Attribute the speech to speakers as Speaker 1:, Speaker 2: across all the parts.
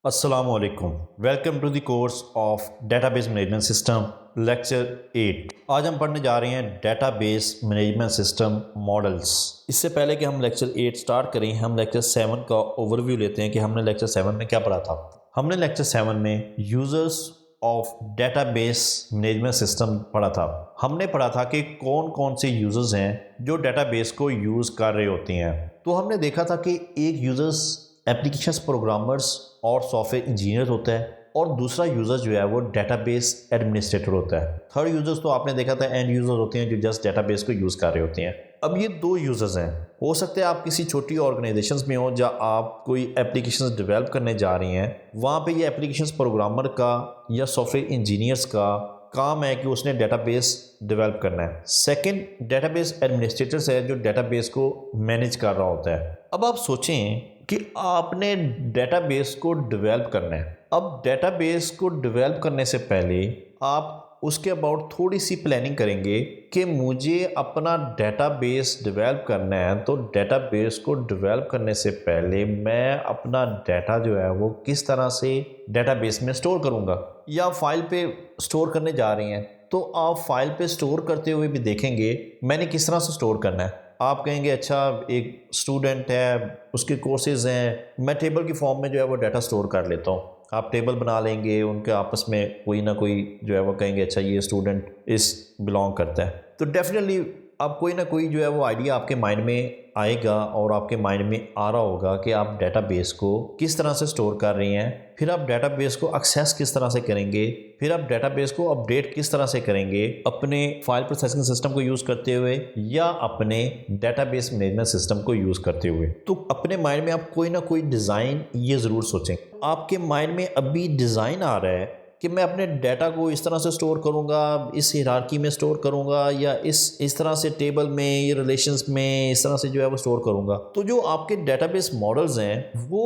Speaker 1: अस्सलामुअलैकुम, welcome to the course of database management system lecture 8। आज हम पढ़ने जा रहे हैं डेटाबेस मैनेजमेंट सिस्टम मॉडल्स। इससे पहले कि हम लेक्चर 8 स्टार्ट करें, हम लेक्चर 7 का ओवरव्यू लेते हैं कि हमने लेक्चर 7 में क्या पढ़ा था। हमने लेक्चर 7 में users of database management system पढ़ा था। हमने पढ़ा था कि कौन कौन से यूजर्स हैं जो डेटाबेस को यूज़ कर रहे होते हैं। तो हमने देखा था कि एक यूजर्स एप्लीकेशंस प्रोग्रामर्स और सॉफ्टवेयर इंजीनियर होता है और दूसरा यूज़र जो है वो डेटाबेस एडमिनिस्ट्रेटर होता है। थर्ड यूजर्स तो आपने देखा था एंड यूजर होते हैं जो जस्ट डेटाबेस को यूज़ कर रहे होते हैं। अब ये दो यूजर्स हैं। हो सकता है आप किसी छोटी ऑर्गेनाइजेशंस में हो जहाँ आप कोई एप्लीकेशंस डेवलप करने जा रही हैं, वहाँ पे ये एप्लीकेशंस प्रोग्रामर का या सॉफ्टवेयर इंजीनियर्स का काम है कि उसने डेटाबेस डेवलप करना है। सेकंड डेटाबेस एडमिनिस्ट्रेटर्स है जो डेटाबेस को मैनेज कर रहा होता है। अब आप सोचें कि आपने डेटाबेस को डेवलप करना है। अब डेटाबेस को डेवलप करने से पहले आप उसके अबाउट थोड़ी सी प्लानिंग करेंगे कि मुझे अपना डेटाबेस डेवलप करना है। तो डेटाबेस को डेवलप करने से पहले मैं अपना डाटा जो है वो किस तरह से डेटाबेस में स्टोर करूँगा, या फाइल पे स्टोर करने जा रही हैं तो आप फाइल पे स्टोर करते हुए भी देखेंगे मैंने किस तरह से स्टोर करना है। आप कहेंगे अच्छा एक स्टूडेंट है, उसके कोर्सेज हैं, मैं टेबल की फॉर्म में जो है वो डाटा स्टोर कर लेता हूँ। आप टेबल बना लेंगे, उनके आपस में कोई ना कोई जो है वो कहेंगे अच्छा ये स्टूडेंट इस बिलोंग करता है। तो डेफिनेटली अब कोई ना कोई जो है वो आइडिया आपके माइंड में आएगा और आपके माइंड में आ रहा होगा कि आप डेटाबेस को किस तरह से स्टोर कर रही हैं, फिर आप डेटाबेस को एक्सेस किस तरह से करेंगे, फिर आप डेटाबेस को अपडेट किस तरह से करेंगे अपने फाइल प्रोसेसिंग सिस्टम को यूज़ करते हुए या अपने डेटाबेस मैनेजमेंट सिस्टम को यूज़ करते हुए। तो अपने माइंड में आप कोई ना कोई डिज़ाइन ये ज़रूर सोचें। आपके माइंड में अभी डिज़ाइन आ रहा है कि मैं अपने डाटा को इस तरह से स्टोर करूँगा, इस हायरार्की में स्टोर करूँगा, या इस तरह से टेबल में, ये रिलेशंस में इस तरह से जो है वो स्टोर करूँगा। तो जो आपके डेटाबेस मॉडल्स हैं वो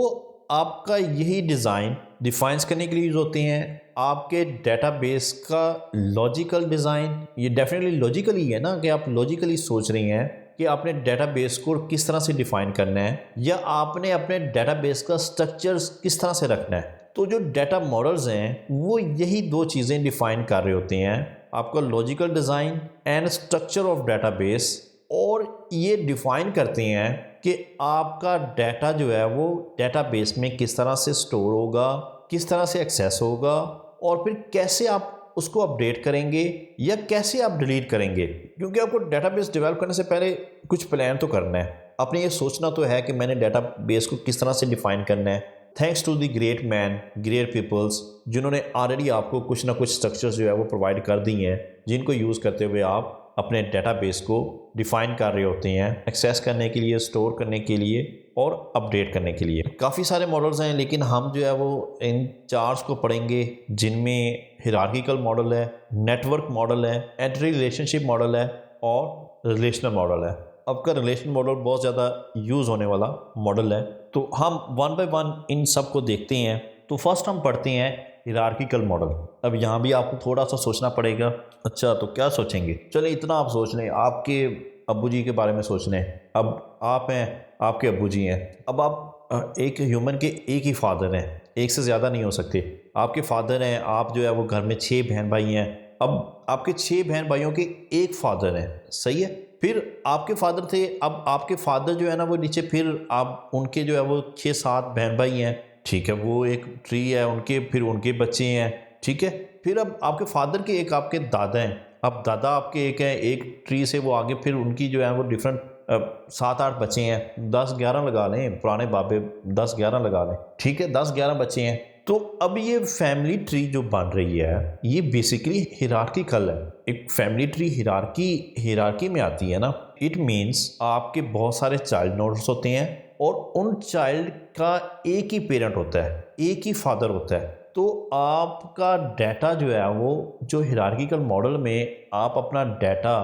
Speaker 1: आपका यही डिज़ाइन डिफाइंस करने के लिए यूज़ होते हैं। आपके डेटाबेस का लॉजिकल डिज़ाइन, ये डेफिनेटली लॉजिकल ही है ना कि आप लॉजिकली सोच रही हैं कि आपने डेटाबेस को किस तरह से डिफाइन करना है या आपने अपने डेटाबेस का स्ट्रक्चर किस तरह से रखना है। तो जो डाटा मॉडल्स हैं वो यही दो चीज़ें डिफाइन कर रहे होते हैं, आपका logical design and structure of database. और ये डिफाइन करते हैं कि आपका डाटा जो है वो डेटाबेस में किस तरह से स्टोर होगा, किस तरह से एक्सेस होगा और फिर कैसे आप उसको अपडेट करेंगे या कैसे आप डिलीट करेंगे। क्योंकि आपको डेटाबेस डेवलप करने से पहले कुछ प्लान तो करना है। आपने ये सोचना तो है कि मैंने डेटाबेस को किस तरह से डिफाइन करना है। Thanks to the great man, great peoples, जिन्होंने ऑलरेडी आपको कुछ ना कुछ स्ट्रक्चर्स जो है वो प्रोवाइड कर दी हैं, जिनको यूज़ करते हुए आप अपने डेटाबेस को डिफाइन कर रहे होते हैं एक्सेस करने के लिए, स्टोर करने के लिए और अपडेट करने के लिए। काफ़ी सारे मॉडल्स हैं लेकिन हम जो है वो इन चार्ट्स को पढ़ेंगे जिनमें हायरार्किकल मॉडल है, नेटवर्क मॉडल है, एंटिटी रिलेशनशिप मॉडल है और रिलेशनल मॉडल है। आपका रिलेशनल मॉडल बहुत ज़्यादा यूज़ होने वाला मॉडल है, तो हम वन बाय वन इन सब को देखते हैं। तो फर्स्ट हम पढ़ते हैं हायरार्किकल मॉडल। अब यहाँ भी आपको थोड़ा सा सोचना पड़ेगा। अच्छा तो क्या सोचेंगे, चलिए इतना आप सोच लें, आपके अब्बू जी के बारे में सोच लें। अब आप हैं, आपके अब्बू जी हैं। अब आप एक ह्यूमन के एक ही फादर हैं, एक से ज़्यादा नहीं हो सकते। आपके फादर हैं, आप जो है वो घर में 6 बहन भाई हैं। अब आपके 6 बहन भाइयों के एक फादर हैं, सही है। फिर आपके फादर थे, अब आपके फादर जो है ना वो नीचे, फिर आप उनके जो है वो 6-7 बहन भाई हैं, ठीक है, वो एक ट्री है उनके, फिर उनके बच्चे हैं, ठीक है। फिर अब आपके फादर के एक आपके दादा हैं, अब दादा आपके एक हैं, एक ट्री से वो आगे, फिर उनकी जो है वो डिफरेंट 7-8 बच्चे हैं, 10-11 लगा लें, पुराने बाबे 10-11 लगा लें, ठीक है, 10-11 बच्चे हैं। तो अब ये फैमिली ट्री जो बन रही है ये बेसिकली हायरार्किकल है। एक फैमिली ट्री हायरार्की में आती है ना। इट मीन्स आपके बहुत सारे चाइल्ड नोड्स होते हैं और उन चाइल्ड का एक ही पेरेंट होता है, एक ही फादर होता है। तो आपका डाटा जो है वो, जो हायरार्किकल मॉडल में आप अपना डाटा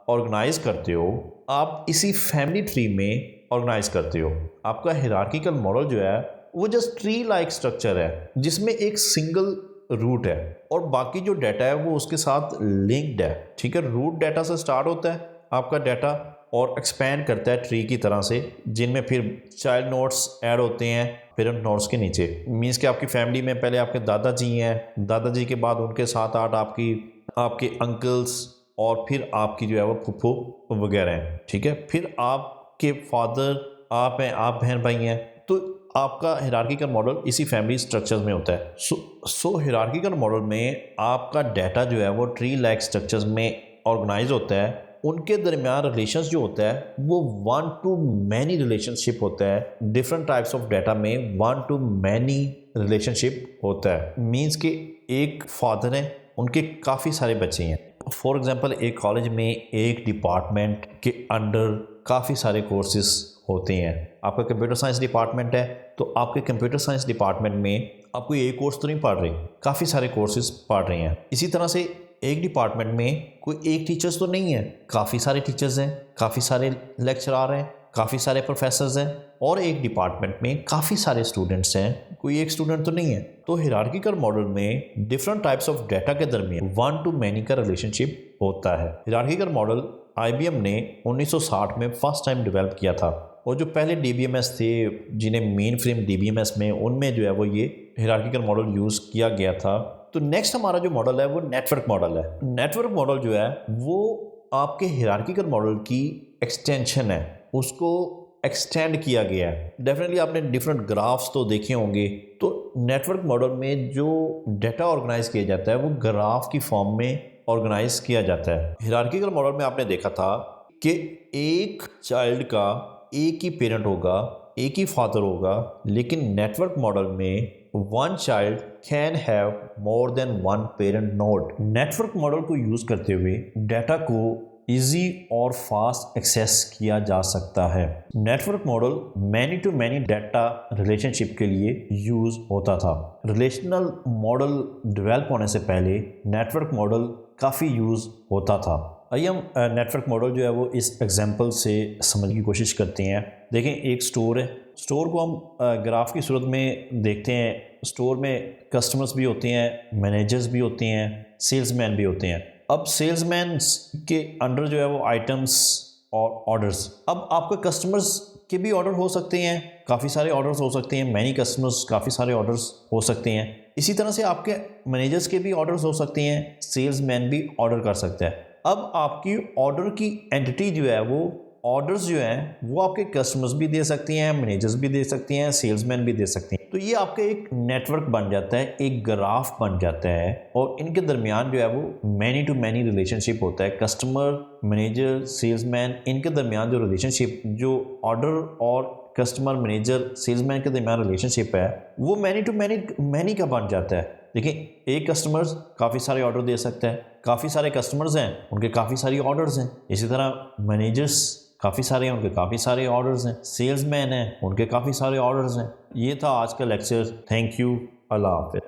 Speaker 1: ऑर्गेनाइज करते हो, आप इसी फैमिली ट्री में ऑर्गेनाइज करते हो। आपका हायरार्किकल मॉडल जो है वो जस्ट ट्री लाइक स्ट्रक्चर है जिसमें एक सिंगल रूट है और बाकी जो डाटा है वो उसके साथ लिंक्ड है, ठीक है। रूट डाटा से स्टार्ट होता है आपका डाटा और एक्सपैंड करता है ट्री की तरह से, जिनमें फिर चाइल्ड नोड्स ऐड होते हैं पेरेंट नोड्स के नीचे। मीन्स कि आपकी फैमिली में पहले आपके दादाजी हैं, दादाजी के बाद उनके 7-8 आपके अंकल्स और फिर आपकी जो है वो फुफ्फो वगैरह हैं, ठीक है। फिर आपके फादर, आप हैं, आप बहन भाई हैं। तो आपका हिरार्किकल मॉडल इसी फैमिली स्ट्रक्चर्स में होता है। सो हिरार्किकल मॉडल में आपका डाटा जो है वो ट्री लाइक स्ट्रक्चर्स में ऑर्गेनाइज होता है। उनके दरमियान रिलेशंस जो होता है वो 1 to many रिलेशनशिप होता है। डिफरेंट टाइप्स ऑफ डाटा में 1 to many रिलेशनशिप होता है। मीन्स कि एक फादर है, उनके काफ़ी सारे बच्चे हैं। फॉर एग्जांपल एक कॉलेज में एक डिपार्टमेंट के अंडर काफ़ी सारे कोर्सेज होते हैं। आपका कंप्यूटर साइंस डिपार्टमेंट है तो आपके कंप्यूटर साइंस डिपार्टमेंट में आप कोई एक कोर्स तो नहीं पढ़ रहे, काफ़ी सारे कोर्सेज पढ़ रहे हैं। इसी तरह से एक डिपार्टमेंट में कोई एक टीचर्स तो नहीं है, काफ़ी सारे टीचर्स हैं, काफ़ी सारे लेक्चरार हैं, काफ़ी सारे प्रोफेसर्स हैं। और एक डिपार्टमेंट में काफ़ी सारे स्टूडेंट्स हैं, कोई एक स्टूडेंट तो नहीं है। तो हिरार्किकल मॉडल में डिफरेंट टाइप्स ऑफ डाटा के दरमियान 1 to many का रिलेशनशिप होता है। हिरार्किकल मॉडल IBM ने 1960 में फर्स्ट टाइम डेवलप किया था। और जो पहले DBMS थे, जिन्हें मेन फ्रेम DBMS में, उनमें जो है वो ये हिरार्किकल मॉडल यूज़ किया गया था। तो नेक्स्ट हमारा जो मॉडल है वो नेटवर्क मॉडल है। नेटवर्क मॉडल जो है वो आपके हिरार्किकल मॉडल की एक्सटेंशन है, उसको एक्सटेंड किया गया है। डेफिनेटली आपने डिफरेंट ग्राफ्स तो देखे होंगे। तो नेटवर्क मॉडल में जो डाटा ऑर्गेनाइज किया जाता है वो ग्राफ की फॉर्म में ऑर्गेनाइज किया जाता है। हिरार्किकल मॉडल में आपने देखा था कि एक चाइल्ड का एक ही पेरेंट होगा, एक ही फादर होगा, लेकिन नेटवर्क मॉडल में one child can have more than one parent node. Network model को यूज करते हुए डाटा को इजी और फास्ट एक्सेस किया जा सकता है। Network model many to many data relationship के लिए यूज होता था। रिलेशनल मॉडल डेवलप होने से पहले नेटवर्क मॉडल काफ़ी यूज होता था। आइए हम नेटवर्क मॉडल जो है वो इस एग्जांपल से समझने की कोशिश करते हैं। देखें एक स्टोर है, स्टोर को हम ग्राफ की सूरत में देखते हैं। स्टोर में कस्टमर्स भी होते हैं, मैनेजर्स भी होते हैं, सेल्समैन भी होते हैं। अब सेल्समैन के अंडर जो है वो आइटम्स और ऑर्डर्स। अब आपके कस्टमर्स के भी ऑर्डर हो सकते हैं, काफ़ी सारे ऑर्डर्स हो सकते हैं, मैनी कस्टमर्स, काफ़ी सारे ऑर्डर्स हो सकते हैं। इसी तरह से आपके मैनेजर्स के भी ऑर्डर्स हो सकते हैं, सेल्समैन भी ऑर्डर कर सकता है। अब आपकी ऑर्डर की एंटिटी जो है वो ऑर्डर्स जो हैं वो आपके कस्टमर्स भी दे सकती हैं, मैनेजर्स भी दे सकती हैं, सेल्समैन भी दे सकती हैं। तो ये आपका एक नेटवर्क बन जाता है, एक ग्राफ बन जाता है। और इनके दरमियान जो है वो मैनी टू मैनी रिलेशनशिप होता है। कस्टमर, मैनेजर, सेल्समैन, इनके दरमियान जो रिलेशनशिप, जो ऑर्डर और कस्टमर, मैनेजर, सेल्समैन के दरमियान रिलेशनशिप है वो मैनी टू मैनी का बन जाता है। देखिए एक कस्टमर्स काफ़ी सारे ऑर्डर दे सकता है, काफ़ी सारे कस्टमर्स हैं, उनके काफ़ी सारी ऑर्डर्स हैं। इसी तरह मैनेजर्स काफ़ी सारे हैं, उनके काफ़ी सारे ऑर्डर्स हैं। सेल्समैन हैं, उनके काफ़ी सारे ऑर्डर्स हैं। ये था आज का लेक्चर। Thank you. अल्लाह हाफ़िज़।